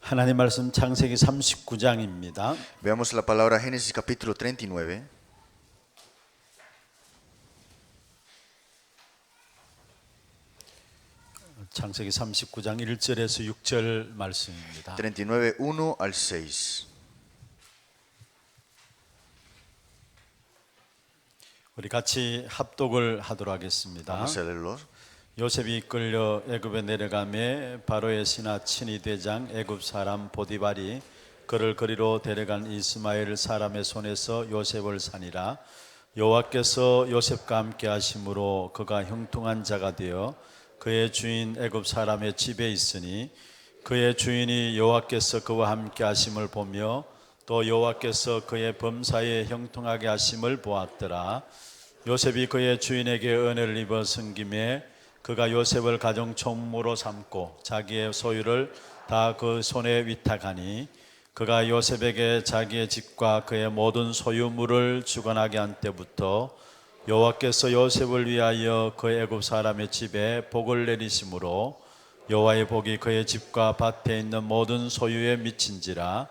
하나님 말씀 창세기 39장입니다. Veamos la palabra Génesis capítulo 39. 창세기 39장 1절에서 6절 말씀입니다. 39, 1 al 6. 우리 같이 합독을 하도록 하겠습니다. Vamos a leerlo. 요셉이 이끌려 애굽에 내려가매 바로의 신하 친위 대장 애굽 사람 보디발이 그를 거리로 데려간 이스마엘 사람의 손에서 요셉을 사니라. 여호와께서 요셉과 함께 하심으로 그가 형통한 자가 되어 그의 주인 애굽 사람의 집에 있으니 그의 주인이 여호와께서 그와 함께 하심을 보며 또 여호와께서 그의 범사에 형통하게 하심을 보았더라. 요셉이 그의 주인에게 은혜를 입어 섬김에 그가 요셉을 가정 총무로 삼고 자기의 소유를 다 그 손에 위탁하니 그가 요셉에게 자기의 집과 그의 모든 소유물을 주관하게 한 때부터 여호와께서 요셉을 위하여 그 애굽 사람의 집에 복을 내리심으로 여호와의 복이 그의 집과 밭에 있는 모든 소유에 미친지라.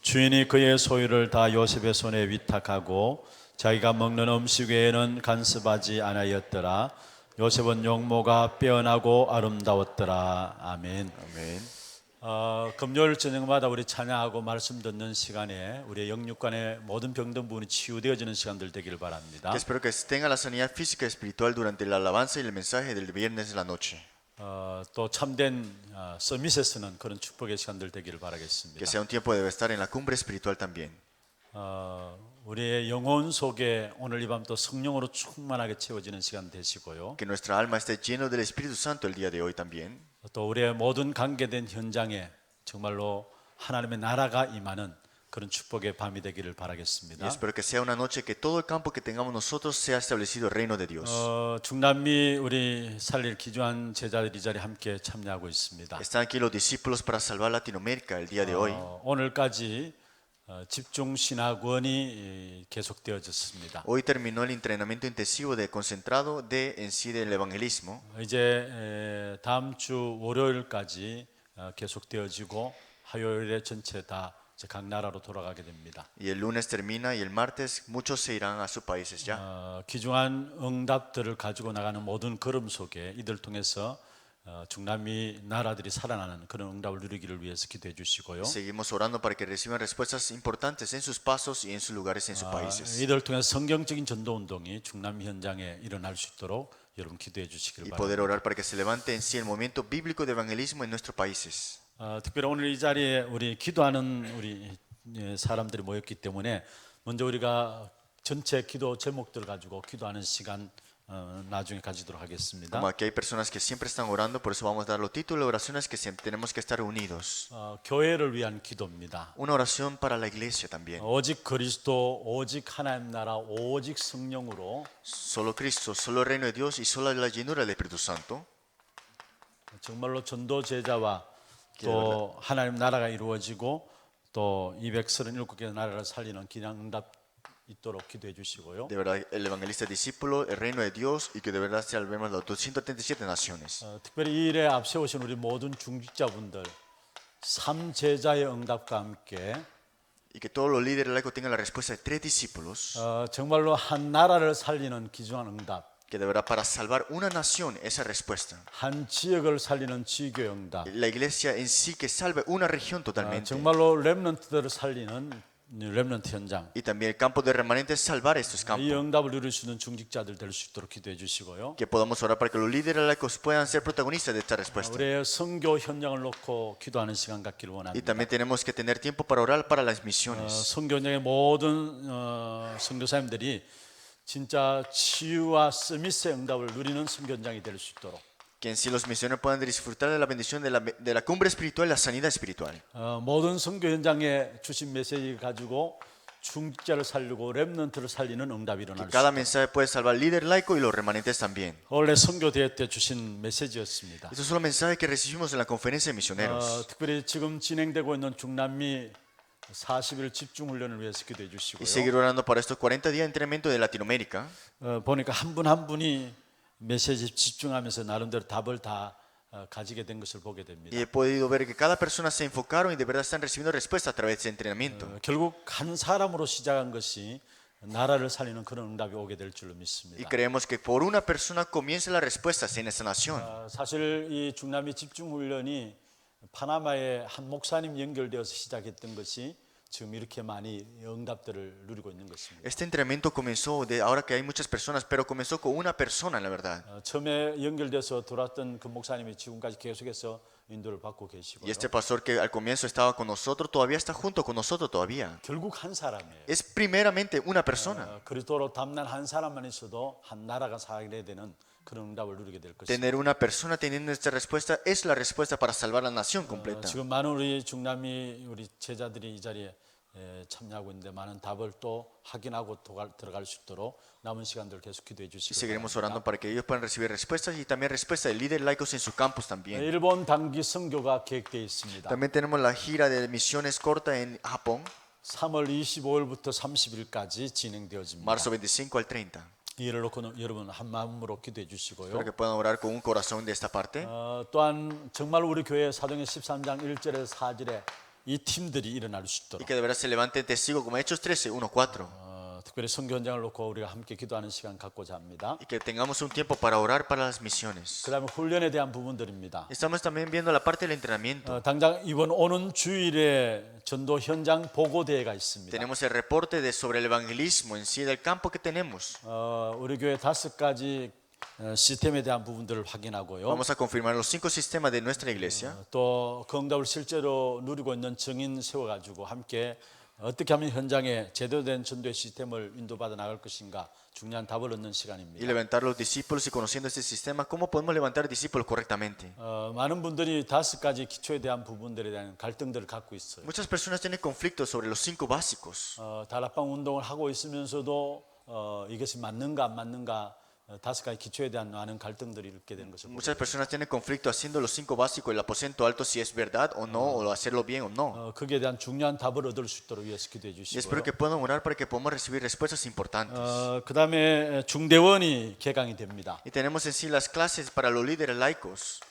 주인이 그의 소유를 다 요셉의 손에 위탁하고 자기가 먹는 음식 외에는 간섭하지 않았더라. 요셉은 용모가 빼어나고 아름다웠더라. 아멘. Amén. 금요일 저녁마다 우리 찬양하고 말씀 듣는 시간에 우리의 영육간의 모든 병든 부분이 치유되어지는 시간들 되기를 바랍니다. Que espero que tenga la sanidad física y espiritual durante la alabanza y el mensaje del viernes de la noche. 또 참된 서밋에서는 그런 축복의 시간들 되기를 Que 바라겠습니다. sea un tiempo de estar en la cumbre espiritual también. 우리의 영혼 속에 오늘 이 밤 또 성령으로 충만하게 채워지는 시간 되시고요. Que nuestra alma esté lleno del Espíritu Santo el día de hoy también. 또 우리의 모든 관계된 현장에 정말로 하나님의 나라가 임하는 그런 축복의 밤이 되기를 Y 바라겠습니다. espero que sea una noche que todo el campo que tengamos nosotros sea establecido el reino de Dios. 중남미 우리 살릴 기주한 제자들이 이 자리에 함께 참여하고 있습니다. Están aquí los discípulos para salvar Latinoamérica el día de hoy. 오늘까지 집중 신학원이 계속되어졌습니다. Hoy terminó el entrenamiento intensivo de concentrado de en sí del evangelismo. 이제 다음 주 월요일까지 계속되어지고 화요일에 전체 다 각 나라로 돌아가게 됩니다. Y el lunes termina y el martes muchos se irán a sus países ya. 귀중한 응답들을 가지고 나가는 모든 걸음 속에 이들 통해서 중남미 나라들이 살아나는 그런 응답을 누리기를 위해서 기도해 주시고요. Seguimos orando para que reciban respuestas importantes en sus pasos y en sus lugares en sus países. 이들 통해서 성경적인 전도 운동이 중남미 현장에 일어날 수 있도록 여러분 기도해 주시길 Y poder 바랍니다. orar para que se levante en sí el movimiento bíblico de evangelismo en nuestros países. 특별히 오늘 이 자리에 우리 기도하는 우리 사람들이 모였기 때문에 먼저 우리가 전체 기도 제목들 가지고 기도하는 시간 나중에 가지도록 하겠습니다. Como aquí hay personas que siempre están orando, por eso vamos a dar los títulos de oraciones que siempre tenemos que estar unidos. 교회를 위한 기도입니다. Una oración para la iglesia también. 오직 그리스도, 오직 하나님 나라, 오직 성령으로 Solo Cristo, solo el reino de Dios y solo la llenura del Espíritu Santo. 정말로 전도 제자와 또 하나님 나라가 이루어지고 또 237개 나라를 살리는 기량 응답 있도록 기도해 주시고요. De verdad, el evangelista discípulo, el reino de Dios y que de verdad salvemos las 237 naciones. 특별히 이 일에 앞세우신 우리 모든 중직자분들 삼제자의 응답과 함께 Y que todos los líderes laicos tengan la respuesta de 3 discípulos. 정말로 한 나라를 살리는 귀중한 응답, Que de verdad para salvar una nación esa respuesta. 한 지역을 살리는 지교의 응답, La iglesia en sí que salve una región totalmente. 정말로 렘넌트들을 살리는 렘넌트 현장, Y también el campo de remanentes salvar estos 이 campos. 응답을 누릴 수 있는 중직자들 될 수 있도록 기도해 주시고요. Que podamos orar para que los líderes laicos puedan ser protagonistas de esta respuesta. 우리의 선교 현장을 놓고 기도하는 시간 갖기를 Y 원합니다. también tenemos que tener tiempo para orar para las misiones. 선교 현장의 모든 선교사님들이 진짜 치유와 서밋의 응답을 누리는 선교 현장이 될 수 있도록 Que en sí los misioneros puedan disfrutar de la bendición de la cumbre espiritual, la sanidad espiritual. 모든 선교 현장에 주신 메시지 가지고 중직자를 살리고 렘넌트를 살리는 응답이 Que 일어날 수 cada 있도록. mensaje puede salvar al líder laico y los remanentes también. 원래 선교 대회 때 주신 메시지였습니다. Estos son los mensajes que recibimos en la conferencia de misioneros. 특별히 지금 진행되고 있는 중남미 40일 집중 훈련을 위해서 기도해 Y 주시고요. seguir orando para estos 40 días de entrenamiento de Latinoamérica. 보니까 한 분 한 분이 메시지 집중하면서 나름대로 답을 다 가지게 된 것을 보게 됩니다. Y he podido ver que cada persona se enfocaron y de verdad están recibiendo respuesta a través de ese entrenamiento. 결국 한 사람으로 시작한 것이 나라를 살리는 그런 응답이 오게 될 줄로 Y 믿습니다. creemos que por una persona comienza las respuestas en esa nación. 사실 이 중남미 집중훈련이 파나마의 한 목사님 연결되어서 시작했던 것이 지금 이렇게 많이 응답들을 누리고 있는 것입니다. Este entrenamiento comenzó de ahora que hay muchas personas, pero comenzó con una persona, la verdad. 처음에 연결돼서 돌았던 그 목사님이 지금까지 계속해서 인도를 받고 계시고요. Y este pastor que al comienzo estaba con nosotros, todavía está junto con nosotros todavía. 결국 한 사람이에요. Es primeramente una persona. 그리스도로 담난 한 사람만 있어도 한 나라가 살게 되는 그런 응답을 누리게 될 것입니다. Tener una persona teniendo esta respuesta es la respuesta para salvar la nación completa. 지금 많은 우리 중남미 우리 제자들이 이 자리에 참여하고 있는데 많은 답을 또 확인하고 들어갈 수 있도록 남은 시간들 계속 기도해 Y 주시기 seguiremos 바랍니다. orando para que ellos puedan recibir respuestas y también respuestas de líderes laicos en sus campos también. 일본 단기 선교가 계획되어 있습니다. También tenemos la gira de misiones corta en Japón, 3월 25일부터 30일까지 진행되어집니다. marzo 25 al 30. 이를 놓고 여러분 한 마음으로 기도해 주시고요. Para que puedan orar con un corazón de esta parte. 또한 정말 우리 교회 사도행전 13장 1절에서 4절에 이 팀들이 일어날 수 Y 있도록 que de verdad se levanten testigos como Hechos 13, 1, 4. 특별히 선교 현장을 놓고 우리가 함께 기도하는 시간 갖고자 합니다. Y que tengamos un tiempo para orar para las misiones. 그 다음에 훈련에 대한 부분들입니다. Estamos también viendo la parte del entrenamiento. 당장 이번 오는 주일에 전도 현장 보고대회가 있습니다. Tenemos el reporte sobre el evangelismo en sí del campo que tenemos. 우리 교회 5가지 시스템에 대한 부분들을 확인하고요. Vamos a confirmar los 5 sistemas de nuestra iglesia. 또 그 응답을 실제로 누리고 있는 증인 세워가지고 함께 어떻게 하면 현장에 제대로 된 전도의 시스템을 인도받아 나갈 것인가 중요한 답을 얻는 Y 시간입니다. levantar los discípulos y conociendo este sistema, ¿cómo podemos levantar discípulos correctamente? 많은 분들이 5가지 기초에 대한 부분들에 대한 갈등들을 갖고 있어요. Muchas personas tienen conflictos sobre los 5 básicos. 다락방 운동을 하고 있으면서도 이것이 맞는가 안 맞는가 5가지 기초에 대한 많은 갈등들이 있게 되는 것을 보고 Muchas personas tienen conflicto haciendo los 5 básicos, el aposento alto si es verdad o no, o hacerlo bien o no. 거기에 대한 중요한 답을 얻을 수 있도록 위해서 기도해 Y 주시고요. espero que puedan orar para que podamos recibir respuestas importantes. 그 다음에 중대원이 개강이 됩니다. Y tenemos en sí las clases para los líderes laicos.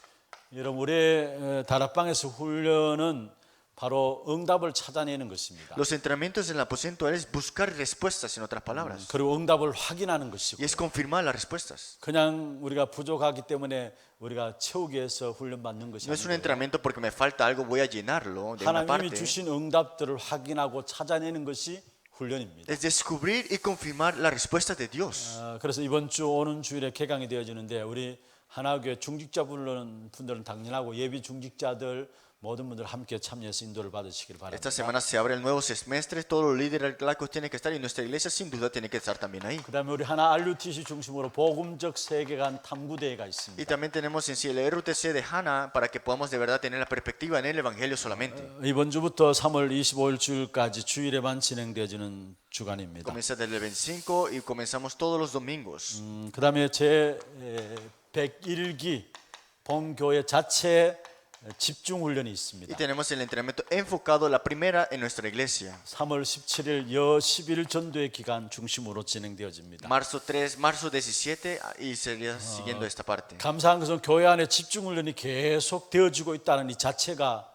여러분 우리 다락방에서 훈련은 바로 응답을 찾아내는 것입니다. Los entrenamientos en el aposento es buscar respuestas, en otras palabras. 그리고 응답을 확인하는 것이고 Y es confirmar las respuestas. 그냥 우리가 부족하기 때문에 우리가 채우기 위해서 훈련받는 것이 No es un 아니고 entrenamiento porque me falta algo, voy a llenarlo de una 하나님이 parte. 주신 응답들을 확인하고 찾아내는 것이 훈련입니다. Es descubrir y confirmar la respuesta de Dios. 그래서 이번 주 오는 주일에 개강이 되어지는데 우리 하나교회 중직자분들은 당연하고 예비 중직자들 모든 분들 함께 참여해서 인도를 받으시길 바랍니다. Esta semana se abre el nuevo semestre, todos los líderes laicos tienen que estar y nuestra iglesia sin duda tiene que estar también ahí. 그다음에 우리 하나 RUTC 중심으로 복음적 세계관 탐구대회가 Y 있습니다. también tenemos en sí el RUTC de Hannah para que podamos de verdad tener la perspectiva en el Evangelio solamente. 이번 주부터 3월 25일 주일까지 주일에만 진행되어지는 주간입니다. Comienza desde el 25 y comenzamos todos los domingos. 그다음에 제 101기 본교회 자체 집중 훈련이 Y 있습니다. tenemos el entrenamiento enfocado, la primera en nuestra iglesia. 3월 17일 여 11 전도의 기간 중심으로 진행되어집니다. Marzo 3, marzo 17 y sería siguiendo esta parte. 감사한 것은 교회 안에 집중 훈련이 계속 되어지고 있다는 이 자체가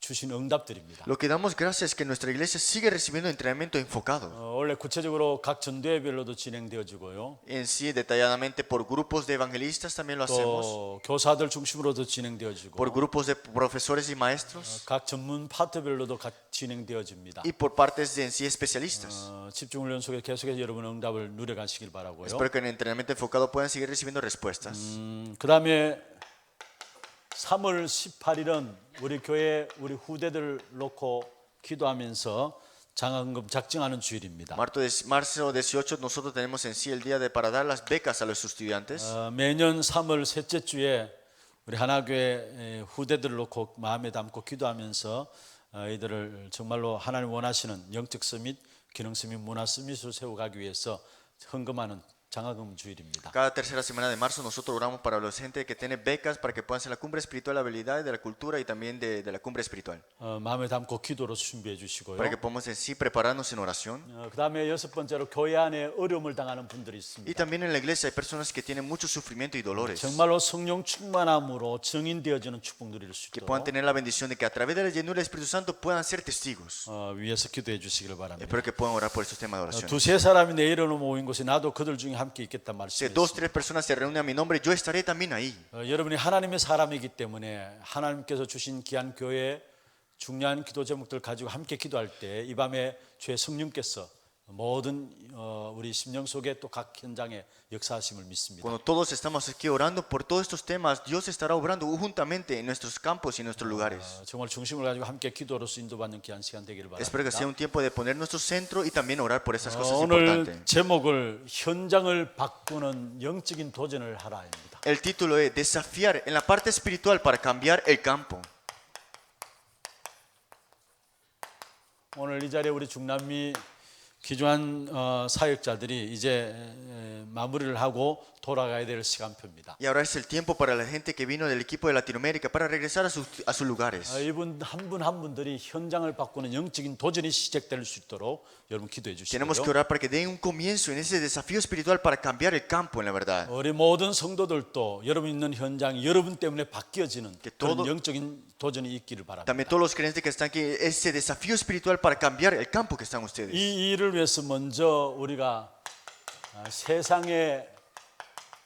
주신 응답들입니다. Lo que damos gracias es que nuestra iglesia sigue recibiendo entrenamiento enfocado. 원래 구체적으로 각 전도회별로도 진행되어지고요. En sí, detalladamente por grupos de evangelistas también lo hacemos. 또 교사들 중심으로도 진행되어지고 Por grupos de profesores y maestros. 각 전문 파트별로도 진행되어집니다. Y por partes de en sí especialistas. 집중 훈련 속에 계속해서 여러분 응답을 누려가시길 바라고요. Espero que en el entrenamiento enfocado puedan seguir recibiendo respuestas. 그다음에 3월 18일은 우리 교회 우리 후대들 놓고 기도하면서 장학금 작정하는 주일입니다. Marzo 18 nosotros tenemos en sí el día para dar las becas a los estudiantes. 매년 3월 셋째 주에 우리 하나교회 후대들을 놓고 마음에 담고 기도하면서 이들을 정말로 하나님 원하시는 영적 서밋, 기능 서밋, 문화 서밋으로 세워가기 위해서 헌금하는 장학금 주일입니다. Cada tercera semana de marzo nosotros oramos para los gente que tiene becas para que puedan hacer la cumbre espiritual, la habilidad de la cultura y también de la cumbre espiritual. 마음에 담고 기도로 준비해 주시고요. Para que podamos en sí prepararnos en oración. 그다음에 여섯 번째로 교회 안에 어려움을 당하는 분들이 Y 있습니다. también en la iglesia hay personas que tienen mucho sufrimiento y dolores. 정말로 성령 충만함으로 증인되어지는 축복 누릴 수 Que puedan 있도록 tener la bendición de que a través de la llenura del Espíritu Santo puedan ser testigos. 위에서 기도해 주시기를 바랍니다. Espero que puedan orar por estos temas de oración. 두세 사람이 내 이름으로 모인 곳에 나도 그들 중에 함께 있겠다 Si dos, 말씀했습니다. tres personas se reúnen a mi nombre, yo estaré también ahí. 여러분이 하나님의 사람이기 때문에 하나님께서 주신 귀한 교회 중요한 기도 제목들 가지고 함께 기도할 때 이 밤에 주의 성령께서 모든 우리 심령 속에 또 각 현장에 역사하심을 믿습니다. Cuando todos estamos aquí orando por todos estos temas, Dios estará obrando juntamente en nuestros campos y en nuestros lugares. 정말 중심을 가지고 함께 기도로서 인도받는 귀한 시간 되기를 Espero que sea 바랍니다. un tiempo de poner nuestro centro y también orar por esas cosas 오늘 importantes. 제목을 현장을 바꾸는 영적인 도전을 하라입니다. El título es Desafiar en la parte espiritual para cambiar el campo. 오늘 이 자리에 우리 중남미 귀중한 사역자들이 이제 마무리를 하고 돌아가야 될 시간표입니다. Y ahora es el tiempo para la gente que vino del equipo de Latinoamérica para regresar a sus lugares. 이분 한 분 한 분들이 현장을 바꾸는 영적인 도전이 시작될 수 있도록 여러분 기도해 Tenemos que 주시고요. orar para que den un comienzo en ese desafío espiritual para cambiar el campo en la verdad. 우리 모든 성도들도 여러분 있는 현장이 여러분 때문에 바뀌어지는 Que 그런 todo- 영적인 도전이 있기를 바랍니다. También todos los creyentes que están aquí, ese desafío espiritual para cambiar el campo que están ustedes. 이 일을 위해서 먼저 우리가 세상에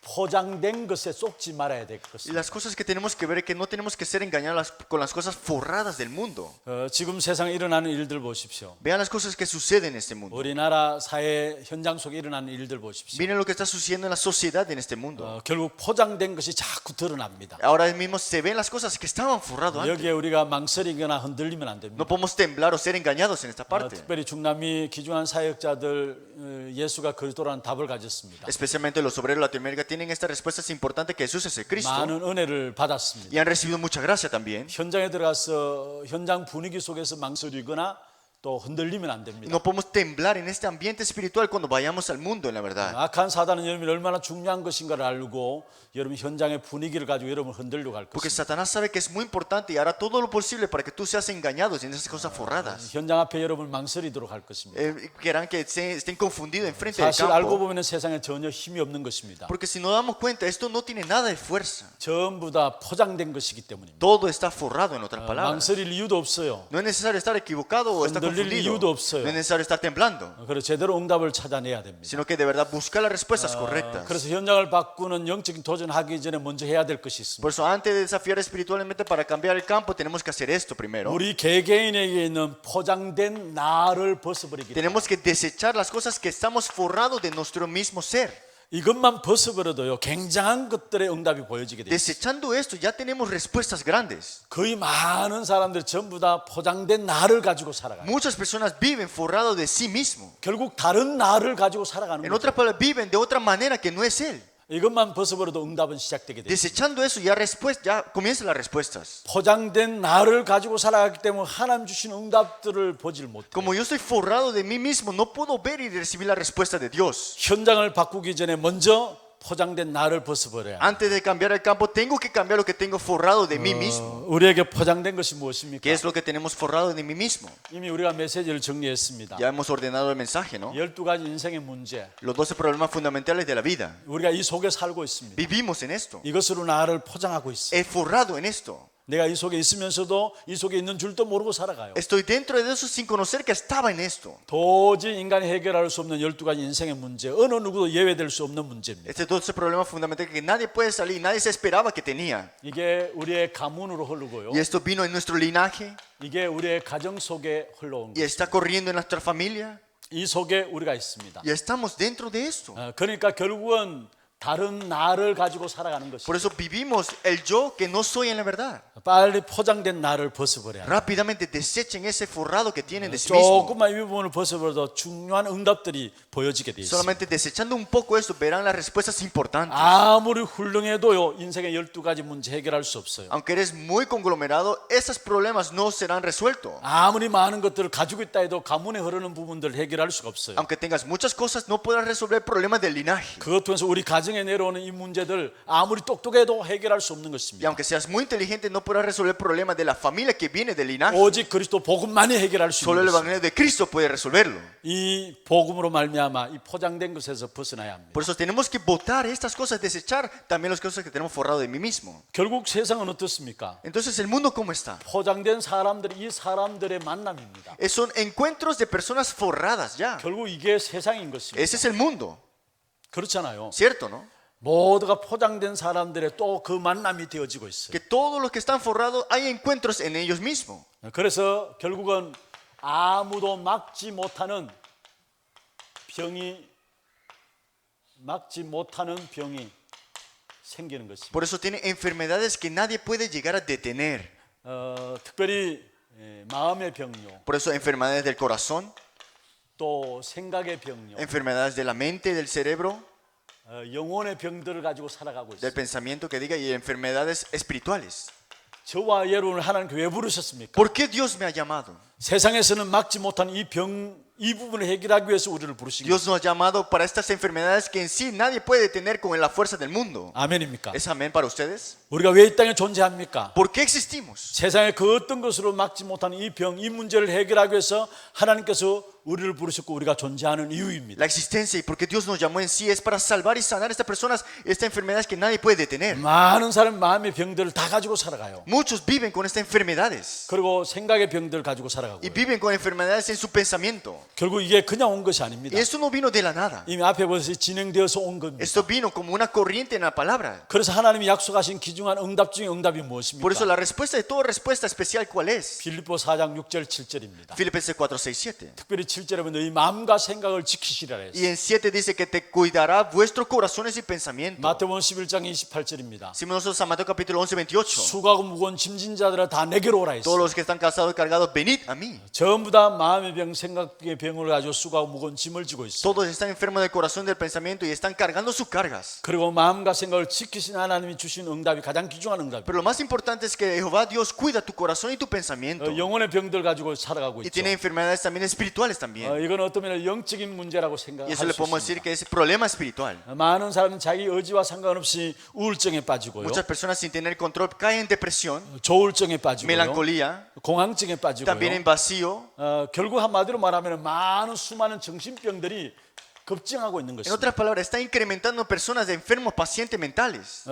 포장된 것에 쏙지 말아야 될 Y 것입니다. las cosas que tenemos que ver es que no tenemos que ser engañados con las cosas forradas del mundo. 지금 세상에 일어나는 일들 보십시오. Vean las cosas que suceden en este mundo. 우리나라 사회 현장 속에 일어나는 일들 보십시오. Miren lo que está sucediendo en la sociedad en este mundo. 결국 포장된 것이 자꾸 드러납니다. Ahora mismo se ven las cosas que estaban forradas antes. 여기에 우리가 망설이거나 흔들리면 안 됩니다. No podemos temblar o ser engañados en esta parte. 특별히 중남미 귀중한 사역자들 예수가 그리스도라는 답을 가졌습니다. Especialmente los obreros de Latinoamérica tienen esta respuesta importante que Jesús es el Cristo. 많은 은혜를 받았습니다. Y han recibido mucha gracia también. 현장에 들어가서 현장 분위기 속에서 망설이거나 또 흔들리면 안 Y 됩니다. no podemos temblar en este ambiente espiritual cuando vayamos al mundo, en la verdad. 악한 사단은 여러분이 얼마나 중요한 것인가를 알고 여러분 현장의 분위기를 가지고 여러분 흔들려 갈 Porque 것입니다. Satanás sabe que es muy importante y hará todo lo posible para que tú seas engañado en esas cosas forradas. 현장 앞에 여러분 망설이도록 할 것입니다. Querrán que estén confundidos enfrente del 사실 알고 campo. 보면 세상에 전혀 힘이 없는 것입니다. Porque si nos damos cuenta, esto no tiene nada de fuerza. 전부 다 포장된 것이기 때문입니다. Todo está forrado, en otras palabras. 망설일 이유도 없어요. No es necesario estar equivocado o estar 흔들릴 confundido. 이유도 없어요. No es necesario estar temblando, 그래서 제대로 응답을 찾아내야 됩니다. sino que de verdad buscar las respuestas correctas. 그래서 현장을 바꾸는 영적인 도전하기 전에 먼저 해야 될 것이 있습니다. Por eso, antes de desafiar espiritualmente para cambiar el campo, tenemos que hacer esto primero. 우리 개개인에게 있는 포장된 나를 벗어버리기. Tenemos que desechar las cosas que estamos forrados de nuestro mismo ser. 이것만 벗어버려도요 굉장한 것들의 응답이 보여지게 돼요. Desechando esto, ya tenemos respuestas grandes. 거의 많은 사람들이 전부 다 포장된 나를 가지고 살아가요. Muchas personas viven forrados de sí mismo. 결국 다른 나를 가지고 살아가는 En 거죠. otras palabras, viven de otra manera que no es Él. 이것만 벗어버려도 응답은 시작되게 돼요. Desechando eso, ya comienzan las respuestas. 포장된 나를 가지고 살아가기 때문에 하나님 주신 응답들을 보질 못해요. Como yo estoy forrado de mí mismo, no puedo ver y recibir la respuesta de Dios. 현장을 바꾸기 전에 먼저 포장된 나를 벗어버려야 합니다. Antes de cambiar el campo, tengo que cambiar lo que tengo forrado de mí mismo. 우리에게 포장된 것이 무엇입니까? ¿Qué es lo que tenemos forrado de mí mismo? 이미 우리가 메시지를 정리했습니다. Ya hemos ordenado el mensaje, ¿no? 12가지 인생의 문제. Los 12 problemas fundamentales de la vida. 우리가 이 속에 살고 있습니다. Vivimos en esto. 이것으로 나를 포장하고 있어요. He forrado en esto. 내가 이 속에 있으면서도 이 속에 있는 줄도 모르고 살아가요. Estoy dentro de eso sin conocer que estaba en esto. 도저히 인간이 해결할 수 없는 12가지 인생의 문제, 어느 누구도 예외될 수 없는 문제입니다. Estos 12 problemas fundamentales que nadie puede salir, nadie se esperaba que tenía. 이게 우리의 가문으로 흐르고요. Y esto vino en nuestro linaje 이게 우리의 가정 속에 흘러온 y 거예요. está corriendo en nuestra familia. 이 속에 우리가 있습니다. Y estamos dentro de esto. 그러니까 결국은 다른 나를 가지고 살아가는 것이 Por eso vivimos el yo que no soy en la verdad. 빨리 포장된 나를 벗어버려야 돼. Rápidamente desechen ese forrado que tienen de sí mismo. 조금만 이 부분을 벗어버려도 중요한 응답들이 보여지게 돼 있어요. Solamente desechando un poco esto verán las respuestas importantes. 아무리 훌륭해도요 인생의 12가지 문제 해결할 수 없어요. Aunque eres muy conglomerado, esos problemas no serán resueltos. 아무리 많은 것들을 가지고 있다 해도 가문에 흐르는 부분들을 해결할 수가 없어요. Aunque tengas muchas cosas, no podrás resolver problemas del linaje. 그것 통해서 우리 가정에 내려오는 이 문제들 아무리 똑똑해도 해결할 수 없는 Y 것입니다. aunque seas muy inteligente, no podrás resolver problemas de la familia que viene del linaje. 오직 그리스도 복음만이 해결할 수 Solo el 있는 것입니다. evangelio de Cristo puede resolverlo. 이 복음으로 말미암아 이 포장된 것에서 벗어나야 합니다. Por eso tenemos que botar estas cosas, desechar también las cosas que tenemos forrado de mí mismo. 결국 세상은 어떻습니까? Entonces, ¿el mundo cómo está? 포장된 사람들이 이 사람들의 만남입니다. Son encuentros de personas forradas ya. 결국 이게 세상인 것입니다. Ese es el mundo, 그렇잖아요. ¿cierto, no? 모두가 포장된 사람들의 또 그 만남이 되어지고 있어요. Que todos los que están forrados hay encuentros en ellos mismos. 그래서 결국은 아무도 막지 못하는 병이 생기는 것입니다. Por eso tiene enfermedades que nadie puede llegar a detener. 특별히 마음의 병요, Por eso enfermedades del corazón, 또 생각의 병요, enfermedades de la mente, del cerebro, 영혼의 병들을 가지고 살아가고 del 있어요. pensamiento que diga y enfermedades espirituales. 저와 여러분을 하나님께 왜 부르셨습니까? ¿Por qué Dios me ha llamado? 세상에서는 막지 못한 이 부분을 해결하기 위해서 우리를 부르신 거예요. Dios nos ha llamado para estas enfermedades que en sí nadie puede detener con la fuerza del mundo. 아멘입니까? ¿Es amén para ustedes? 우리가 왜 이 땅에 존재합니까? ¿Por qué existimos? 세상의 그 어떤 것으로 막지 못한 이 문제를 해결하기 위해서 하나님께서 우리를 부르셨고 우리가 존재하는 이유입니다. La existencia y por qué Dios nos llamó en sí es para salvar y sanar a estas personas, estas enfermedades que nadie puede detener. 많은 사람 마음의 병들을 다 가지고 살아가요. Muchos viven con estas enfermedades 그리고 생각의 병들을 가지고 살아가고 y viven con enfermedades en su pensamiento. 결국 이게 그냥 온 것이 아닙니다. Y esto no vino de la nada. 이미 앞에 보듯이 진행되어서 온 겁니다. Esto vino como una corriente en la palabra. 그래서 하나님이 약속하신 귀중한 응답 중에 응답이 Por 무엇입니까? eso la respuesta de toda respuesta especial, ¿cuál es? 빌립보 4장 6절 7절입니다. Filipenses 4, 6, 7. 특별히 7절에 보면 너희 마음과 생각을 지키시라 Y 했어요. en 7 dice que te cuidará vuestros corazones y pensamientos. 마태복음 11장 28절입니다. Si nosotros a Mateo capítulo 11, 28. 수고하고 무거운 짐진 자들아 다 내게로 오라 Todos 했어요. los que están cansados y cargados, venid a mí. 전부 다 마음의 병, 생각의 병을 가지고 수고하고 무거운 짐을 지고 있어요. Todos están enfermos del corazón, del pensamiento y están cargando sus cargas. 그리고 마음과 생각을 지키신 하나님이 주신 응답이 가장 귀중한 응답이에요. Pero lo más importante es que Jehová Dios cuida tu corazón y tu pensamiento. 영혼의 병들 가지고 살아가고 Y 있죠. tiene enfermedades también espirituales también. 이건 어떤 면에 영적인 문제라고 Y 생각할 eso le 수 podemos decir 있습니다. que es problema espiritual. 많은 사람은 자기 의지와 상관없이 우울증에 빠지고요, Muchas personas sin tener control caen en depresión, 조울증에 빠지고요, melancolía, 공황증에 빠지고요. también en vacío. 결국 한마디로 말하면 많은 수많은 정신병들이 급증하고 있는 En 것입니다. otras palabras, está incrementando personas de enfermos pacientes mentales.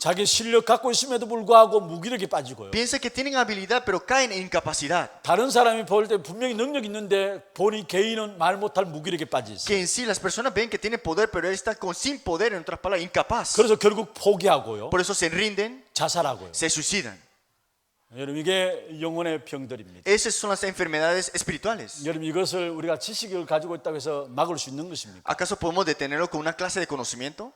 자기 실력 갖고 있음에도 불구하고 무기력에 빠지고요. Piensa que tienen habilidad, pero caen en incapacidad. 다른 사람이 볼 때 분명히 능력이 있는데 본인 개인은 말 못할 무기력에 빠져 있어요. Que en sí las personas ven que tiene poder, pero él está sin poder, en otras palabras, incapaz. 그래서 결국 포기하고요, Por eso se rinden, 자살하고요. se suicidan. 여러분 이게 영혼의 병들입니다. Esas son las enfermedades espirituales. 여러분 이것을 우리가 지식을 가지고 있다고 해서 막을 수 있는 것입니까? ¿Acaso podemos detenerlo con una clase de conocimiento?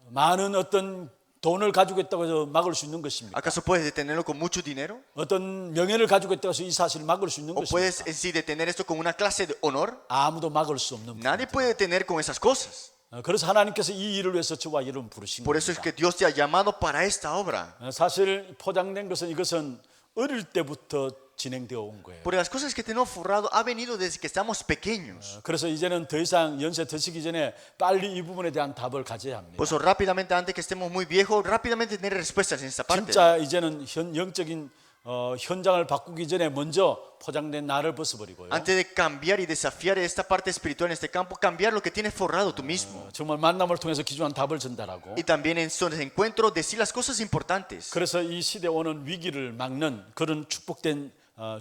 많은 어떤 돈을 가지고 있다고 해서 막을 수 있는 것입니까? ¿Acaso puedes detenerlo con mucho dinero? 어떤 명예를 가지고 있다고 해서 이 사실을 막을 수 있는 ¿O puedes 것입니까? en sí detener esto con una clase de honor? 아무도 막을 수 없는 Nadie puede detener con esas cosas. 그래서 하나님께서 이 일을 위해서 저와 여러분 부르신 Por eso es 겁니다. que Dios te ha llamado para esta obra. 사실 포장된 것은 이것은 어릴 때부터 진행되어 온 거예요. Porque las cosas que tenemos forrado ha venido desde que estamos pequeños. 그래서 이제는 더 이상 연세 드시기 전에 빨리 이 부분에 대한 답을 가져야 합니다. Por eso rápidamente, antes que estemos muy viejos, rápidamente tener respuestas en esta parte. 진짜 이제는 영적인 현장을 바꾸기 전에 먼저 포장된 나를 벗어버리고요. Antes de cambiar y desafiar esta parte espiritual en este campo, cambiar lo que tienes forrado tú mismo. 정말 만남을 통해서 귀중한 답을 전달하고 Y también en estos encuentros decir las cosas importantes. 그래서 이 시대에 오는 위기를 막는 그런 축복된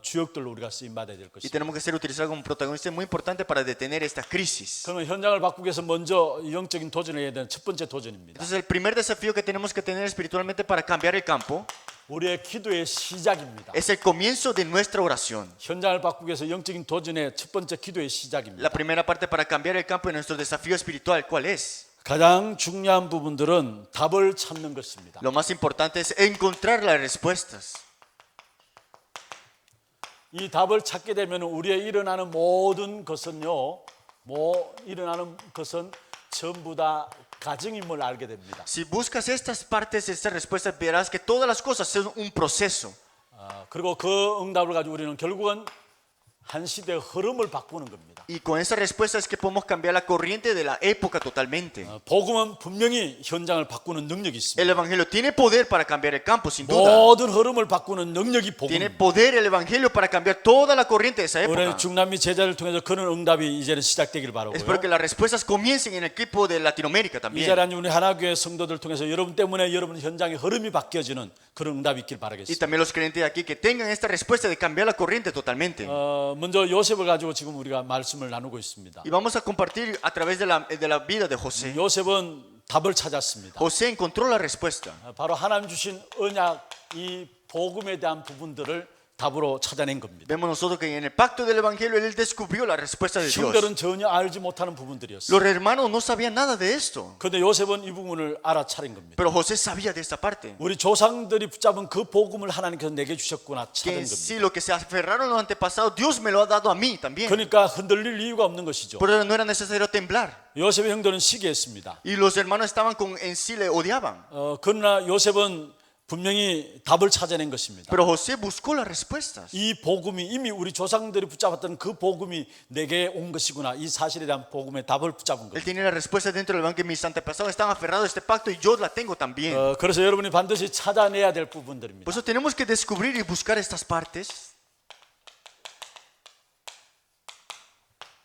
주역들로 우리가 쓰임 받아야 될 Y 것입니다. tenemos que ser utilizados como protagonistas muy importantes para detener esta crisis. 그러면 현장을 바꾸기 위해서 먼저 영적인 도전을 해야 되는 첫 번째 도전입니다. Entonces el primer desafío que tenemos que tener espiritualmente para cambiar el campo 우리의 기도의 시작입니다. es el comienzo de nuestra oración. 현장을 바꾸기 위해서 영적인 도전의 첫 번째 기도의 시작입니다. La primera parte para cambiar el campo de nuestro desafío espiritual, ¿cuál es? 가장 중요한 부분들은 답을 찾는 것입니다. Lo más importante es encontrar las respuestas. 이 답을 찾게 되면 우리의 일어나는 모든 것은요, 일어나는 것은 전부 다 가정임을 알게 됩니다. Si buscas estas partes, estas respuestas, verás que todas las cosas son un proceso. 그리고 그 응답을 가지고 우리는 결국은 한 시대의 흐름을 바꾸는 겁니다. Y con esa respuesta es que podemos cambiar la corriente de la época totalmente. 복음은 분명히 현장을 바꾸는 능력이 있습니다. El Evangelio tiene poder para cambiar el campo, sin duda. 모든 흐름을 바꾸는 능력이 Tiene 복음입니다. poder el Evangelio para cambiar toda la corriente de esa 우리 época. 중남미 제자를 통해서 그런 응답이 이제는 시작되길 바라고요. Espero que las respuestas comiencen en el equipo de Latinoamérica 이 también. 자리에 앉은 우리 하나교회 성도들 통해서 여러분 때문에 여러분 현장의 흐름이 바뀌어지는 그런 응답이 있길 Y 바라겠습니다. también los creyentes de aquí que tengan esta respuesta de cambiar la corriente totalmente. 먼저 요셉을 가지고 지금 우리가 말씀을 나누고 있습니다. Y vamos a compartir a través de la vida de José. 요셉은 답을 찾았습니다. José encontró la respuesta. 바로 하나님 주신 언약, 이 복음에 대한 부분들을 답으로 찾아낸 겁니다. Vemos nosotros que en el pacto del Evangelio él descubrió la respuesta de Dios. 형들은 전혀 알지 못하는 부분들이었어요. Los hermanos no sabían nada de esto, 그런데 요셉은 이 부분을 알아차린 겁니다. pero José sabía de esta parte. 우리 조상들이 붙잡은 그 복음을 하나님께서 내게 주셨구나 Que 찾은 en 겁니다. sí lo que se aferraron los antepasados, Dios me lo ha dado a mí también. 그러니까 흔들릴 이유가 없는 것이죠. Por eso no era necesario temblar. 요셉의 형들은 시기했습니다. Y los hermanos estaban en sí le odiaban. 그러나 요셉은 분명히 답을 찾아낸 것입니다. Pero José buscó las respuestas. 이 복음이 이미 우리 조상들이 붙잡았던 그 복음이 내게 온 것이구나. 이 사실에 대한 복음의 답을 붙잡은 Él 겁니다. tiene la respuesta dentro del banco que mis antepasados estaban aferrados a este pacto y yo la tengo también. 그래서 여러분이 반드시 찾아내야 될 부분들입니다. Por eso tenemos que descubrir y buscar estas partes.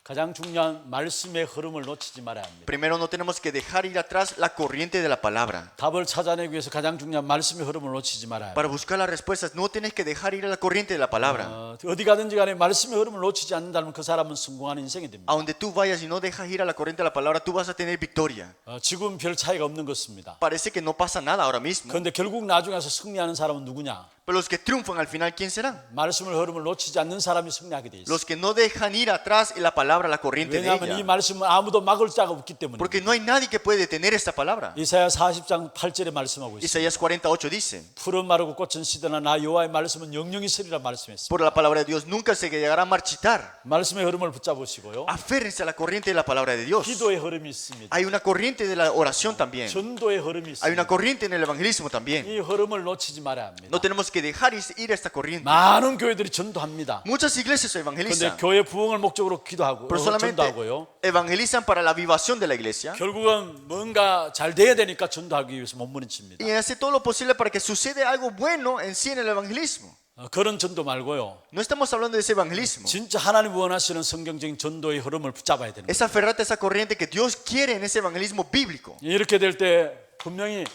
가장 중요한 말씀의 흐름을 놓치지 말아야 합니다. Primero, no tenemos que dejar ir atrás la corriente de la palabra. 답을 찾아내기 위해서 가장 중요한 말씀의 흐름을 놓치지 말아야 합니다. Para buscar las respuestas, no tienes que dejar ir a la corriente de la palabra. 어디 가든지 간에 말씀의 흐름을 놓치지 않는다면 그 사람은 성공하는 인생이 됩니다. A donde tú vayas y no dejas ir a la corriente de la palabra, tú vas a tener victoria. 지금 별 차이가 없는 것입니다. Parece que no pasa nada ahora mismo. 그런데 결국 나중에 와서 승리하는 사람은 누구냐? Pero los que triunfan al final, ¿quién serán? 말씀의 흐름을 놓치지 않는 사람이 승리하게 돼 있어요. Los que no dejan ir atrás la palabra, la corriente de 왜냐하면 이 ella. 말씀은 아무도 막을 자가 없기 때문에. Porque no hay nadie que puede detener esta palabra. 이사야 40장 8절에 말씀하고 있습니다. Isaías 48 dice, 푸른 마르고 꽃은 시드나 나 여호와의 말씀은 영영이 서리라 말씀했습니다. por la palabra de Dios nunca se llegará a marchitar. 말씀의 흐름을 붙잡으시고요. Aférrense a la corriente de la palabra de Dios. 기도의 흐름이 있습니다. Hay una corriente de la oración también. 전도의 흐름이 Hay 있습니다. una corriente en el evangelismo también. 이 흐름을 놓치지 말아야 합니다. No tenemos que dejar ir a esta corriente. 많은 교회들이 전도합니다. Muchas iglesias 그런데 evangelizan, 교회 부흥을 목적으로 기도하고 pero solamente 전도하고요. evangelizan para la avivación de la iglesia 결국은 뭔가 잘 돼야 되니까 전도하기 위해서 몸부림칩니다. y hace todo lo posible para que suceda algo bueno en sí en el evangelismo. 그런 전도 말고요. No estamos hablando de ese evangelismo. 진짜 하나님 원하시는 성경적인 전도의 흐름을 붙잡아야 됩니다. Es aferrarte a esa corriente que Dios quiere en ese evangelismo bíblico. 이렇게 될 때 분명히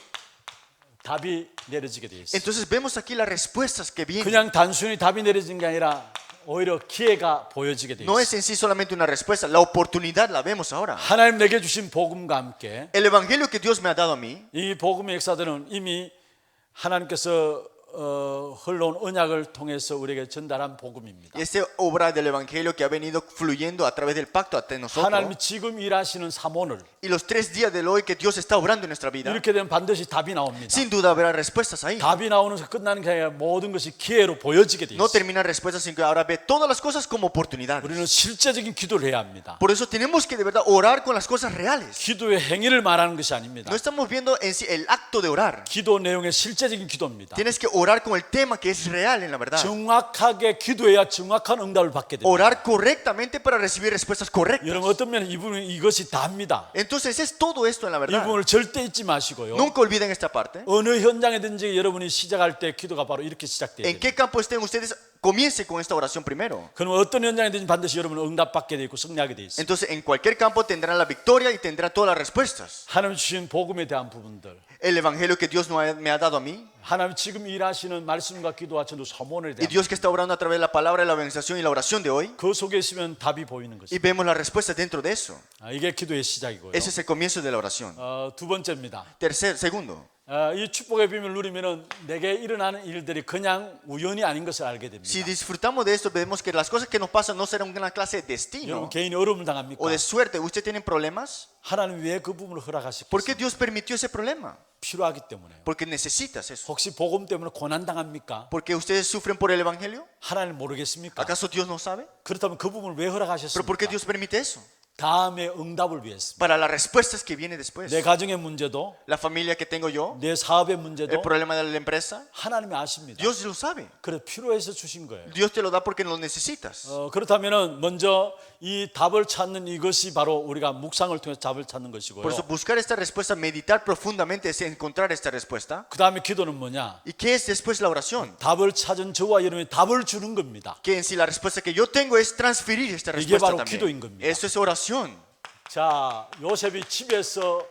답이 내려지게 돼 있어요. Entonces vemos aquí las respuestas que vienen. 그냥 단순히 답이 내려진 게 아니라 오히려 기회가 보여지게 돼 No 있어요. es en sí solamente una respuesta, la oportunidad la vemos ahora. 하나님 내게 주신 복음과 함께 El evangelio que Dios me ha dado a mí, 이 복음의 역사들은 이미 하나님께서 흘러온 언약을 통해서 우리에게 전달한 복음입니다. y esta obra del evangelio que ha venido fluyendo a través del pacto ante nosotros, 하나님이 지금 일하시는 3오늘 y los 3 días del hoy que Dios está obrando en nuestra vida, 이렇게 되면 반드시 답이 나옵니다. sin duda habrá respuestas ahí. 답이 나오는 끝나는 게 아니라 모든 것이 기회로 보여지게 돼 No 있어요. terminan respuestas, sino que ahora ve todas las cosas como oportunidades. 우리는 실제적인 기도를 해야 합니다. Por eso tenemos que de verdad orar con las cosas reales. 기도의 행위를 말하는 것이 아닙니다. No estamos viendo en sí el acto de orar. 기도 내용의 실제적인 기도입니다. Tienes que orar con el tema que es real en la verdad. 정확하게 기도해야 정확한 응답을 받게 됩니다. Orar correctamente para recibir respuestas correctas. 여러분 어떤 면에 이분은 이것이 답니다. Entonces es todo esto en la 이 verdad. 부분을 절대 잊지 마시고요. Nunca olviden esta parte. 어느 현장에든지 여러분이 시작할 때 기도가 바로 이렇게 시작돼야 En 됩니다. qué campo estén ustedes, comience con esta oración primero. 그럼 어떤 현장에든지 반드시 여러분은 응답받게 돼 있고 승리하게 돼 있어요. Entonces en cualquier campo tendrán la victoria y tendrán todas las respuestas. 하나님 주신 복음에 대한 부분들, El evangelio que Dios me ha dado a mí, 하나님 지금 일하시는 말씀과 기도와 전도 서문을 Y Dios que está obrando a través de la palabra, la evangelización y la oración de hoy. 그 속에 있으면 답이 보이는 Y 것입니다. vemos la respuesta dentro de eso. 이게 기도의 시작이고요. Ese es el comienzo de la oración. 두 번째입니다. Segundo, 이 축복의 비밀을 누리면은 내게 일어나는 일들이 그냥 우연이 아닌 것을 알게 됩니다. si disfrutamos de esto, vemos que las cosas que nos pasan no serán una clase de 여러분 destino 개인이 어려움을 당합니까? o de suerte. ¿Usted tiene problemas? 하나님 왜 그 부분을 ¿Por 허락하셨겠어요? qué Dios permitió ese problema? 필요하기 때문에요. Porque necesitas eso. 혹시 복음 때문에 고난 당합니까? ¿Porque ustedes sufren por el Evangelio? 하나님 모르겠습니까? ¿Acaso Dios no sabe? 그렇다면 그 부분을 왜 ¿Pero por qué 허락하셨습니까? Dios permite eso? 다음에 응답을 위해서. Para las respuestas que vienen después. 내 가정의 문제도 La familia que tengo yo, 내 사업의 el 문제도 problema de la empresa, 하나님이 아십니다. Dios lo sabe. 그래서 필요해서 주신 거예요. Dios te lo da porque lo necesitas. 그렇다면은 먼저 이 답을 찾는 이것이 바로 우리가 묵상을 통해서 답을 찾는 것이고요. Por eso buscar esta respuesta, meditar profundamente es encontrar esta respuesta. 그 다음에 기도는 뭐냐? ¿Y qué es después la oración? 답을 찾은 저와 여러분이 답을 주는 겁니다. Que en sí la respuesta que yo tengo es transferir esta respuesta 바로 기도인 también. 겁니다. Eso es oración. 자, 요셉이 집에서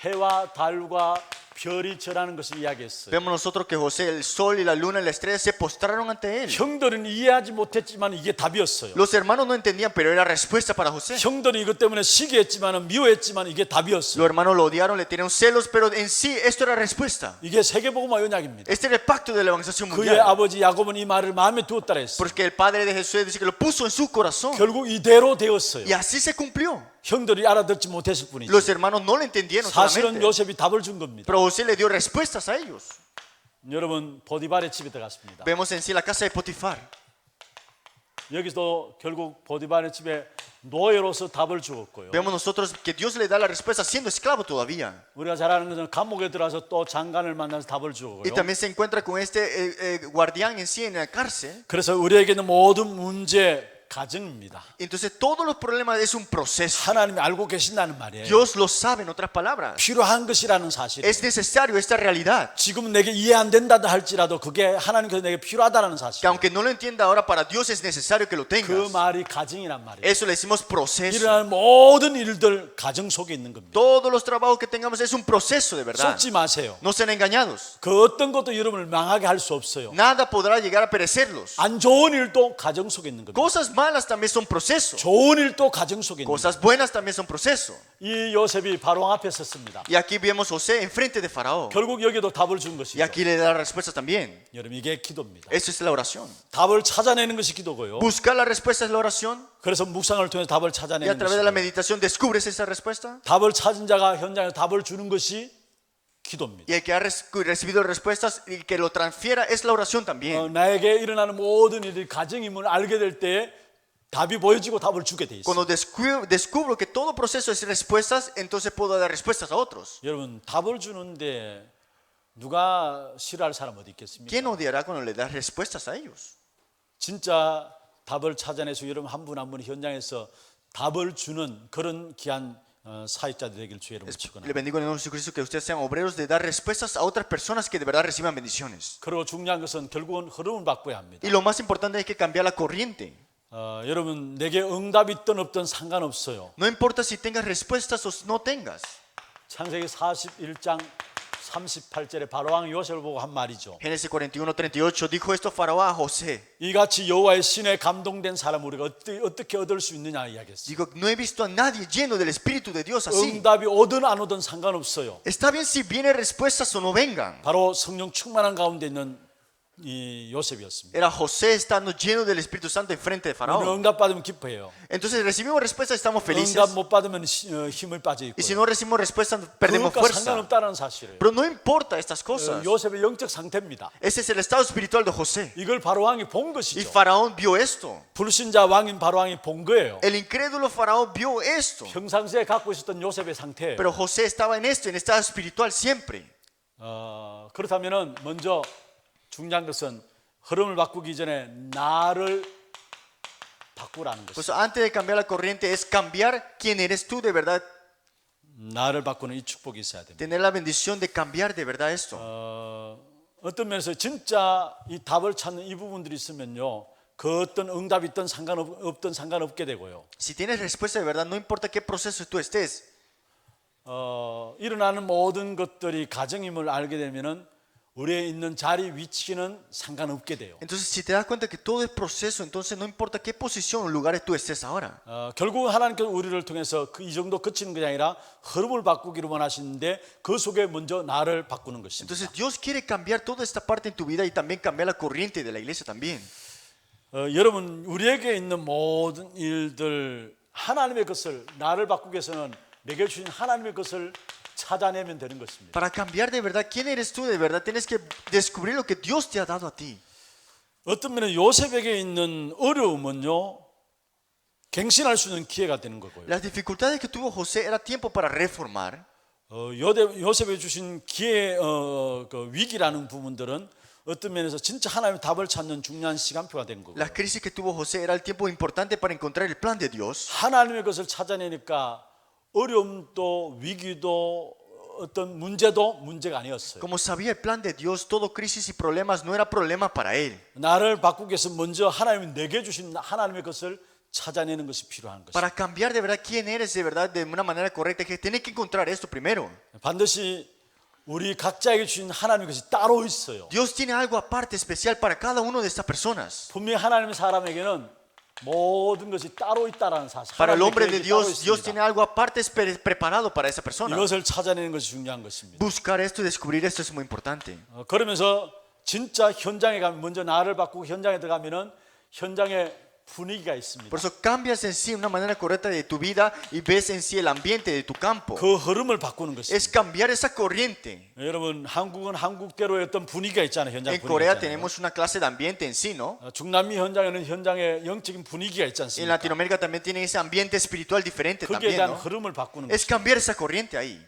해와 달과 별이 절하는 것을 이야기했어요. Vemos nosotros que José, el sol y la luna y la estrella se postraron ante él. 형들은 이해하지 못했지만 이게 답이었어요. Los hermanos no entendían, pero era respuesta para José. 형들이 이것 때문에 시기했지만 미워했지만 이게 답이었어요. Los hermanos lo odiaron, le tenían celos, pero en sí esto era respuesta. 이게 세계복음화 언약입니다. Este era el pacto de la evangelización 그의 mundial. 아버지 야곱은 이 말을 마음에 두었다 했어요. Porque el padre de Jesús dice que lo puso en su corazón. 결국 이대로 되었어요. Y así se cumplió. 형들이 알아듣지 못했을 뿐이지. Los hermanos no lo entendieron 사실은 solamente. 요셉이 답을 준 겁니다. Pero José le dio respuestas a ellos. 여러분 보디발의 집에 들어갔습니다. Vemos en sí la casa de Potifar. 여기서 결국 보디발의 집에 노예로서 답을 주었고요. Vemos nosotros que Dios le da la respuesta siendo esclavo todavía. 우리가 잘 아는 것은 감옥에 들어가서 또 장관을 만나서 답을 Y 주고요. también se encuentra con este guardián en sí en la cárcel. 그래서 우리에게는 모든 문제 가정입니다. Entonces todos los problemas es un proceso. 하나님이 알고 계신다는 말이에요. Dios lo sabe en otras palabras. 필요한 것이라는 사실. Es necesario esta realidad. 지금 내게 이해 안 된다 할지라도 그게 하나님께서 내게 필요하다는 사실. Que aunque no lo entienda ahora, para Dios es necesario que lo 그 tengas. 말이 가정이란 말이에요. Eso le decimos proceso. 일어나는 모든 일들 가정 속에 있는 겁니다. Todos los trabajos que tengamos es un proceso de verdad. 속지 마세요. No sean engañados. 그 어떤 것도 여러분을 망하게 할 수 없어요. Nada podrá llegar a perecerlos. 안 좋은 일도 가정 속에 있는 겁니다. Cosas malas también son proceso. 좋은 일도 가정 속에 있는 겁니다. Cosas buenas también son proceso. 이 요셉이 바로 앞에 섰습니다. Y aquí vemos José enfrente de Faraón. 결국 여기도 답을 준 Y 것이죠. aquí le da la respuesta también. 여러분 이게 기도입니다. Eso es la oración. 답을 찾아내는 것이 기도고요. Buscar la respuesta es la oración. 그래서 묵상을 통해 답을 Y a 찾아내는 través de la 것이고 meditación descubres esa respuesta. 답을 찾은 자가 현장에서 답을 주는 것이 기도입니다. Y el que ha recibido respuestas y que lo transfiera es la oración también. 나에게 일어나는 모든 일이 가정임을 알게 될 때에 답이 보여지고 답을 주게 돼 있어요. Cuando descubro que todo proceso es respuestas, entonces puedo dar respuestas a otros. 여러분 답을 주는데 누가 싫어할 사람 어디 있겠습니까? ¿Quién odiará cuando le das respuestas a ellos? 진짜 답을 찾아내서 여러분 한 분 한 분이 현장에서 답을 주는 그런 귀한 사역자들 되길 주의 이름으로 Le 축원합니다. bendigo en el nombre de Jesucristo que ustedes sean obreros de dar respuestas a otras personas que de verdad reciban bendiciones. 그리고 중요한 것은 결국은 흐름을 바꿔야 합니다. Y lo más importante es que cambiar la corriente. 여러분 내게 응답이 있든 없든 상관없어요. No importa si tengas respuestas o no tengas. 창세기 41장 38절에 바로왕 요셉을 보고 한 말이죠. Génesis 41:38 dijo esto Faraón a José. 이같이 여호와의 신에 감동된 사람 우리가 어떻게 얻을 수 있느냐 이야기했어요. Digo, no he visto a nadie lleno del Espíritu de Dios así. 응답이 오든 안 오든 상관없어요. Está bien si vienen respuestas o no vengan. 바로 성령 충만한 가운데 있는 이 요셉이었습니다. Era José estando lleno del Espíritu Santo enfrente de 우리는 Faraón. 응답 받으면 기뻐해요. Entonces recibimos respuestas y estamos felices. 응답 못 받으면 힘을 빠져 Y si 있고요. no recibimos respuestas perdemos 그러니까 fuerza. 상관없다는 사실이에요. Pero no importa estas cosas. 요셉의 영적 상태입니다. Ese es el estado espiritual de José. 이걸 바로왕이 본 Y 것이죠. Faraón vio esto. 불신자 왕인 바로왕이 본 거예요. El incrédulo Faraón vio esto. 평상시에 갖고 있었던 요셉의 상태예요. Pero José estaba en esto, en estado espiritual siempre. 그렇다면은 먼저 중요한 것은 흐름을 바꾸기 전에 나를 바꾸라는 Pues 것이죠. antes de cambiar la corriente es cambiar quién eres tú de verdad. 나를 바꾸는 이 축복이 있어야 됩니다. Tener la bendición de cambiar de verdad esto. 어떤 면에서 진짜 이 답을 찾는 이 부분들이 있으면요. 그 어떤 응답이 있든 상관없든 상관없게 되고요. Si tienes respuesta de verdad, no importa qué proceso tú estés. 일어나는 모든 것들이 가정임을 알게 되면은 우리의 있는 자리 위치는 상관없게 돼요. Entonces, si te das cuenta que todo es proceso, entonces no importa qué posición o lugares tú estés ahora. 결국 하나님께서 우리를 통해서 이 정도 그치는 것이 아니라 흐름을 바꾸기를 원하시는데 그 속에 먼저 나를 바꾸는 것입니다. Entonces, Dios quiere cambiar toda esta parte en tu vida y también cambiar la corriente de la iglesia también. 여러분 우리에게 있는 모든 일들 하나님의 것을 나를 바꾸기 위해서는 내게 주신 하나님의 것을 찾아내면 되는 것입니다. Para cambiar de verdad quién eres tú, de verdad tienes que descubrir lo que Dios te ha dado a ti. 어떤 면에 요셉에게 있는 어려움은요 갱신할 수 있는 기회가 되는 거고요. Las dificultades que tuvo José era tiempo para reformar. 요셉에 주신 기회 그 위기라는 부분들은 어떤 면에서 진짜 하나님의 답을 찾는 중요한 시간표가 된 거고요. Las crisis que tuvo José era el tiempo importante para encontrar el plan de Dios. 하나님의 것을 찾아내니까 어려움도 위기도 어떤 문제도 문제가 아니었어요. Como sabía el plan de Dios, todo crisis y problemas no era problema para él. 나를 바꾸기 위해서 먼저 하나님이 내게 주신 하나님의 것을 찾아내는 것이 필요한 것입니다. Para cambiar de verdad quién eres de verdad de una manera correcta, que tienes que encontrar esto primero. 반드시 우리 각자에게 주신 하나님의 것이 따로 있어요. Dios tiene algo aparte especial para cada uno de estas personas. 분명히 하나님의 사람에게는 모든 것이 따로 있다라는 사실. Para el 하나님의 hombre de 계획이 따로 Dios, Dios 있습니다. tiene algo aparte preparado para esa persona. 이것을 찾아내는 것이 중요한 것입니다. Buscar esto y descubrir esto es muy importante. 그러면서 진짜 현장에 가면 먼저 나를 바꾸고 현장에 들어가면은 현장에 분위기가 있습니다. Por eso cambias en sí una manera correcta de tu vida y ves en sí el ambiente de tu campo. 그 흐름을 바꾸는 Es 것입니다. cambiar esa corriente. 여러분 한국은 한국대로의 어떤 분위기가 있잖아요. 현장 En 분위기가 Corea 있잖아요. tenemos una clase de ambiente en sí, ¿no? 중남미 현장에는 현장의 영적인 분위기가 있지 En 않습니까? Latinoamérica también tiene ese ambiente espiritual diferente 거기에 también, 대한 ¿no? 흐름을 바꾸는 Es 거죠. cambiar esa corriente ahí.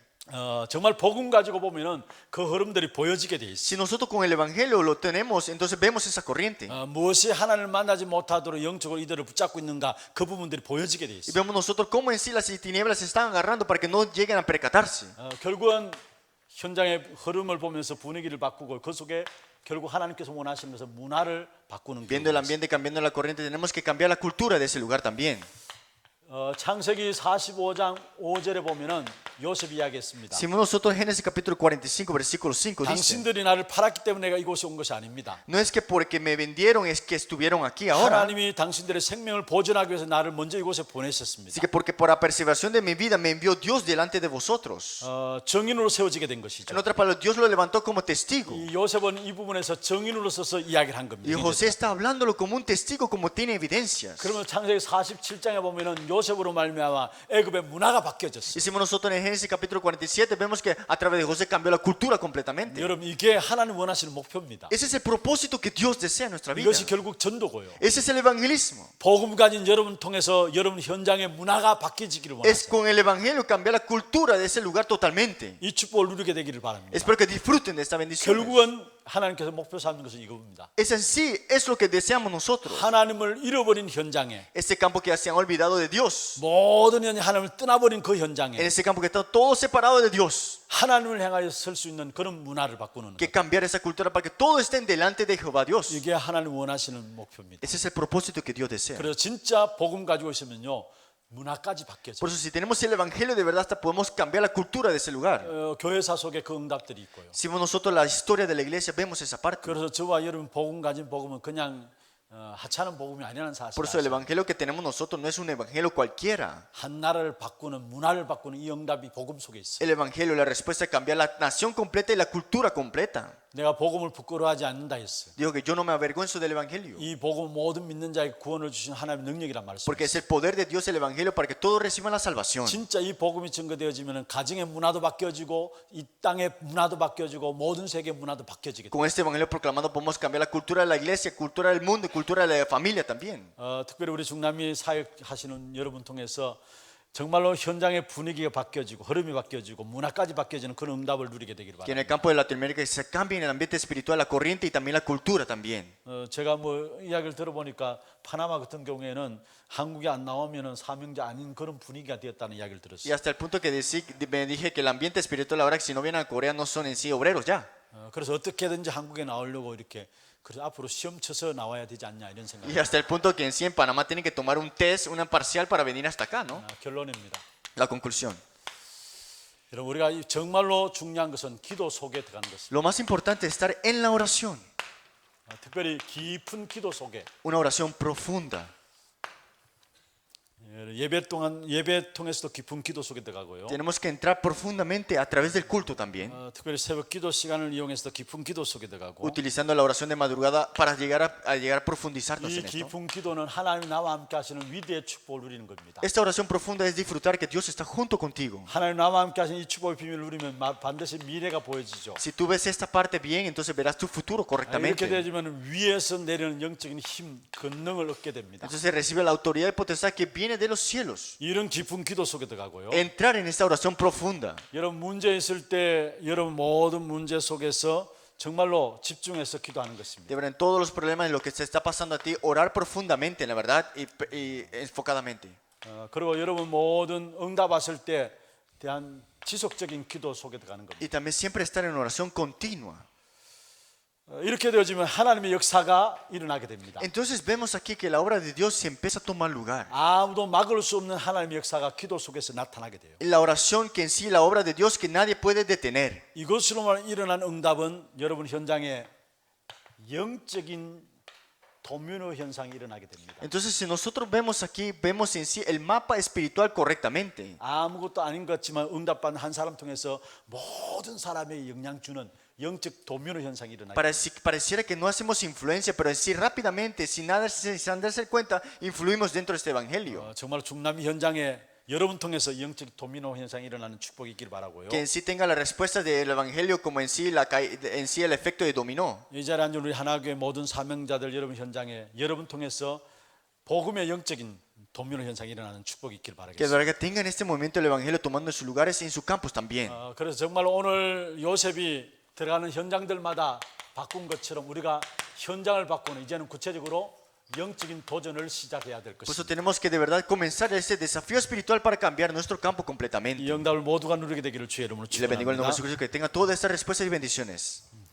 정말 복음 가지고 보면은 그 흐름들이 보여지게 돼 있어요. Si nosotros con el evangelio lo tenemos, entonces vemos esa corriente. 무엇이 하나님을 만나지 못하도록 영적으로 이들을 붙잡고 있는가 그 부분들이 보여지게 돼 Y 있어요. vemos nosotros cómo en sí las tinieblas se están agarrando para que no lleguen a percatarse. 결국은 현장의 흐름을 보면서 분위기를 바꾸고 그 속에 결국 하나님께서 원하시는 것은 문화를 바꾸는 Viendo el 거예요. ambiente, cambiando la corriente, tenemos que cambiar la cultura de ese lugar también. 창세기 45장 5절에 보면은 요셉 이야기했습니다. Si nosotros Génesis capítulo 45 versículo 5 dice, 당신들이 나를 팔았기 때문에 내가 이곳에 온 것이 아닙니다. no es que porque me vendieron es que estuvieron aquí ahora, 하나님이 당신들의 생명을 보존하기 위해서 나를 먼저 이곳에 보내셨습니다. así que porque por la preservación de mi vida me envió Dios delante de vosotros. 정인으로 세워지게 된 것이죠. En otras palabras, Dios lo levantó como testigo. 이 요셉은 이 부분에서 정인으로 서서 이야기를 한 겁니다. Y José está hablándolo como un testigo, como tiene evidencias. 그러면 창세기 47장에 보면은 요셉으로 말미암아 애굽의 문화가 바뀌어졌어요. Hicimos nosotros en Génesis capítulo 47, vemos que a través de José cambió la cultura completamente. 여러분 이게 하나님 원하시는 목표입니다. Ese es el propósito que Dios desea en nuestra vida. 이것이 결국 전도고요. Ese es el evangelismo. 복음 가진 여러분 통해서 여러분 현장의 문화가 바뀌지기를 Es 원하세요. con el evangelio cambiar la cultura de ese lugar totalmente. 이 축복을 누리게 되기를 바랍니다. Espero que disfruten de esta bendición. 결국은 하나님께서 목표 삼는 것은 이겁니다. Es en sí, es lo que deseamos nosotros. 하나님을 잃어버린 현장에 Este campo que se han olvidado de Dios. 모든 현장 하나님을 떠나버린 그 En 현장에 ese campo que está todo separado de Dios. 하나님을 향하여 설 수 있는 그런 문화를 바꾸는 Que 것. cambiar esa cultura para que todos estén delante de Jehová Dios. 이게 하나님 원하시는 목표입니다. Ese es el propósito que Dios desea. 그래서 진짜 복음 가지고 있으면요 문화까지 바뀌어져. Por eso si tenemos el evangelio de verdad hasta podemos cambiar la cultura de ese lugar. 교회사 속에 그 응답들이 있고요. Si vemos nosotros la historia de la iglesia vemos esa parte. 그래서 저와 여러분 복음 가진 복음은 그냥 하찮은 복음이 아니라는 사실. Por eso el evangelio que tenemos nosotros no es un evangelio cualquiera. 한 나라를 바꾸는 문화를 바꾸는 이 응답이 복음 속에 있어요. El evangelio, la respuesta es cambiar la nación completa y la cultura completa. 내가 복음을 부끄러워하지 않는다 했어요. Digo que yo no me avergüenzo del evangelio. 이 복음 모든 믿는 자에게 구원을 주신 하나님의 능력이란 말씀. Porque es el poder de Dios el evangelio para que todos reciban la salvación. 진짜 이 복음이 증거되어지면 가정의 문화도 바뀌어지고 이 땅의 문화도 바뀌어지고 모든 세계 문화도 바뀌어지게 돼요. Con este evangelio proclamado podemos cambiar la cultura de la iglesia, cultura del mundo y cultura de la familia también. 특별히 우리 중남미 사역하시는 여러분 통해서 정말로 현장의 분위기가 바뀌어지고 흐름이 바뀌어지고 문화까지 바뀌어지는 그런 응답을 누리게 되기를 Que en 바랍니다. el campo de Latinoamérica se cambie en el ambiente espiritual, la corriente y también la cultura también. 제가 뭐 이야기를 들어보니까 파나마 같은 경우에는 한국에 안 나오면은 사명자 아닌 그런 분위기가 되었다는 이야기를 Y 들었어요. hasta el punto que me dije que el ambiente espiritual ahora que si no vienen a Corea no son en sí obreros ya. 그래서 어떻게든지 한국에 나오려고 이렇게 그래서 앞으로 시험 쳐서 나와야 되지 않냐 이런 생각. Y hasta el punto que en sí en Panamá tienen que tomar un test, una parcial para venir hasta acá, ¿no? 결론입니다. La conclusión. 여러분 우리가 정말로 중요한 것은 기도 속에 들어가는 것입니다. Lo más importante es estar en la oración, 특별히 깊은 기도 속에 una oración profunda. 예배 통해서도 깊은 기도 속에 들어가고요. Tenemos que entrar profundamente a través del culto también, 특별히 새벽 기도 시간을 이용해서도 깊은 기도 속에 들어가고 utilizando la oración de madrugada para llegar a profundizarnos 이 en esto. 깊은 기도는 하나님이 나와 함께 하시는 위대의 축복을 누리는 겁니다. Esta oración profunda es disfrutar que Dios está junto contigo. 하나님 나와 함께 하시는 이 축복의 비밀을 누리면 반드시 미래가 보여지죠. Si tú ves esta parte bien, entonces verás tu futuro 이렇게 correctamente. 되지만 위에서 내리는 영적인 힘, 권능을 얻게 됩니다. Entonces recibe la autoridad y potestad que viene de los cielos. 이런 깊은 기도 속에 들어가고요. Entrar en esta oración profunda. 여러분 문제 있을 때 여러분 모든 문제 속에서 정말로 집중해서 기도하는 것입니다. De verdad, en todos los problemas, en lo que se está pasando a ti, orar profundamente, la verdad, y enfocadamente. 그리고 여러분 모든 응답 왔을 때 대한 지속적인 기도 속에 들어가는 겁니다. Y también siempre estar en oración continua. 이렇게 되어지면 하나님의 역사가 일어나게 됩니다. Entonces vemos aquí que la obra de Dios se empieza a tomar lugar. 아무도 막을 수 없는 하나님의 역사가 기도 속에서 나타나게 돼요. La oración que en sí, la obra de Dios que nadie puede detener. 이것으로만 일어난 응답은 여러분 현장에 영적인 도미노 현상이 일어나게 됩니다. Entonces si nosotros vemos aquí, vemos en sí el mapa espiritual correctamente. 아무것도 아닌 것 같지만 응답받는 한 사람 통해서 모든 사람의 영향 주는 영적 도미노 현상이 일어나게 됩니다. Pareciera que no hacemos influencia, pero en sí rápidamente, sin darse cuenta, influimos dentro de este evangelio. 정말 중남미 현장에 여러분 통해서 영적 도미노 현상이 일어나는 축복이 있길 바라고요. Que en sí tenga la respuesta del evangelio como en sí, en sí el efecto de dominó. 이 자리에 앉은 우리 하나교회 모든 사명자들 여러분 현장에 여러분 통해서 복음의 영적인 도미노 현상이 일어나는 축복이 있길 Que de 바라겠습니다. verdad que tenga en este momento el evangelio tomando sus lugares en sus campos también. 그래서 정말 오늘 요셉이 들어가는 현장들마다 바꾼 것처럼 우리가 현장을 바꾸는 이제는 구체적으로 영적인 도전을 시작해야 될 Por eso 것입니다. tenemos que de verdad comenzar ese desafío espiritual para cambiar nuestro campo completamente. 이 응답을 모두가 누리게 되기를 주의 이름으로 Y le bendigo el nombre de 축원합니다. Jesucristo, que tenga todas estas respuestas y bendiciones.